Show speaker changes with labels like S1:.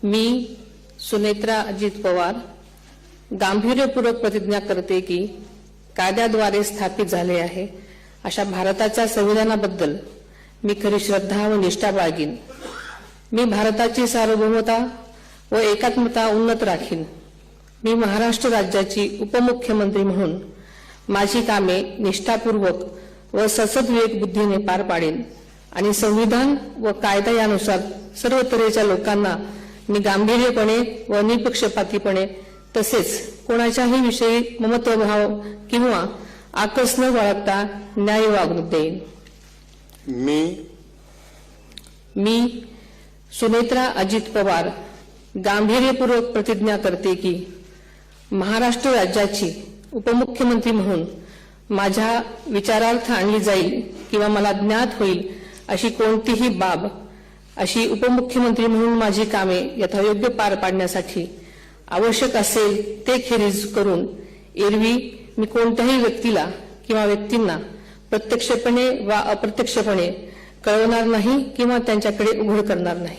S1: मी सुनेत्रा अजित पवार गांभीर्यपूर्वक प्रतिज्ञा करते की कायद्याद्वारे स्थापित झाले आहे अशा भारताच्या संविधानाबद्दल मी खरी श्रद्धा व निष्ठा बाळगीन। मी भारताची सार्वभौमता व एकात्मता उन्नत राखीन। मी महाराष्ट्र राज्याची उपमुख्यमंत्री म्हणून माझी कामे निष्ठापूर्वक व सद्विवेक बुद्धीने पार पाडेन आणि संविधान व कायदा यानुसार सर्व तऱ्हेच्या लोकांना मी गांभीर्यपणे व निपक्षपातीपणे तसेच कोणाच्याही विषयी ममत्वभाव किंवा आकस न बाळगता न्याय वागणूक देईन। मी सुनेत्रा अजित पवार गांभीर्यपूर्वक प्रतिज्ञा करते की महाराष्ट्र राज्याची उपमुख्यमंत्री म्हणून माझ्या विचारार्थ आणली जाईल किंवा मला ज्ञात होईल अशी कोणतीही बाब अशी उपमुख्यमंत्री म्हणून माझी कामे यथायोग्य पार पाडण्यासाठी आवश्यक असेल ते खेरीज करून एरवी मी कोणत्याही व्यक्तीला किंवा व्यक्तींना प्रत्यक्षपणे वा अप्रत्यक्षपणे कळवणार नाही किंवा त्यांच्याकडे उघड करणार नाही।